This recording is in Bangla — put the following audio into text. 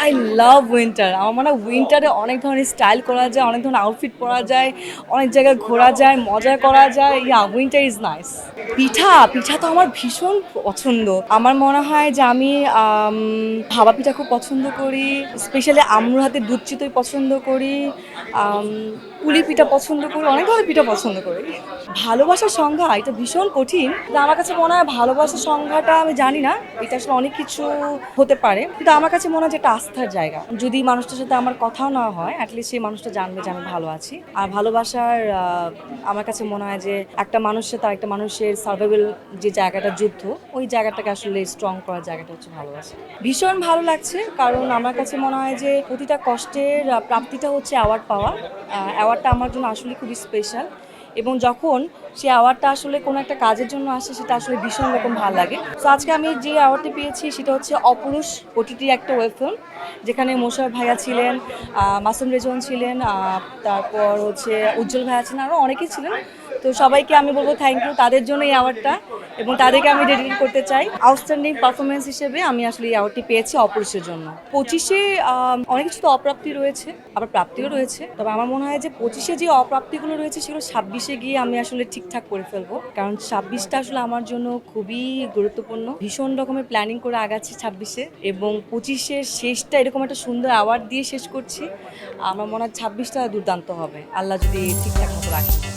I love winter. আমার মনে হয় উইন্টারে অনেক ধরনের স্টাইল করা যায়, অনেক ধরনের আউটফিট পরা যায়, অনেক জায়গায় ঘোরা যায়, মজা করা যায়। Winter is nice. পিঠা পিঠা তো আমার ভীষণ পছন্দ। আমার মনে হয় যে আমি ভাপা পিঠা খুব পছন্দ করি, স্পেশালি আম্মুর হাতে দুধ চিতই পছন্দ করি, আম, পুলি পিঠা পছন্দ করি, অনেক ধরনের পিঠা পছন্দ করি। ভালোবাসার সংজ্ঞা এটা ভীষণ কঠিন, কিন্তু আমার কাছে মনে হয় ভালোবাসার সংজ্ঞাটা আমি জানি না, এটা আসলে অনেক কিছু হতে পারে, কিন্তু আমার কাছে মনে হয় যে এটা আস্থার জায়গা। যদি মানুষটার সাথে আমার কথাও না হয়, অ্যাটলিস্ট সেই মানুষটা জানবে যে আমি ভালো আছি। আর ভালোবাসার আমার কাছে মনে হয় যে একটা মানুষের সাথে আরেকটা মানুষের সার্ভাইভাল যে জায়গাটা, যুদ্ধ, ওই জায়গাটাকে আসলে স্ট্রং করার জায়গাটা হচ্ছে ভালোবাসা। ভীষণ ভালো লাগছে, কারণ আমার কাছে মনে হয় যে প্রতিটা কষ্টের প্রাপ্তিটা হচ্ছে অ্যাওয়ার্ড পাওয়া। অ্যাওয়ার্ডটা আমার জন্য আসলে খুবই স্পেশাল, এবং যখন সেই অ্যাওয়ার্ডটা আসলে কোনো একটা কাজের জন্য আসে সেটা আসলে ভীষণ রকম ভালো লাগে। তো আজকে আমি যে অ্যাওয়ার্ডটি পেয়েছি সেটা হচ্ছে অপুরুষ ওটিটি একটা ওয়েব ফিল্ম, যেখানে মোশাররফ ভাইয়া ছিলেন, মাসুম রেজওয়ান ছিলেন, তারপর হচ্ছে উজ্জ্বল ভাইয়া ছিলেন, আরও অনেকেই ছিলেন। তো সবাইকে আমি বলবো থ্যাংক ইউ তাদের জন্য এই অ্যাওয়ার্ডটা, এবং তাদেরকে আমি ডেডিকেট করতে চাই। আউটস্ট্যান্ডিং পারফরমেন্স হিসেবে আমি আসলে এই অ্যাওয়ার্ডটি পেয়েছি অপরিসের জন্য। 25-এ অনেক কিছু তো অপ্রাপ্তি রয়েছে, আবার প্রাপ্তিও রয়েছে, তবে আমার মনে হয় যে 25-এ যে অপ্রাপ্তিগুলো রয়েছে সেগুলো 26-এ গিয়ে আমি আসলে ঠিকঠাক করে ফেলবো, কারণ 26টা আসলে আমার জন্য খুবই গুরুত্বপূর্ণ। ভীষণ রকমের প্ল্যানিং করে আগাচ্ছি 26-এ, এবং 25-এর শেষটা এরকম একটা সুন্দর অ্যাওয়ার্ড দিয়ে শেষ করছি। আমার মনে হয় 26টা দুর্দান্ত হবে, আল্লাহ যদি ঠিকঠাক মতো রাখে।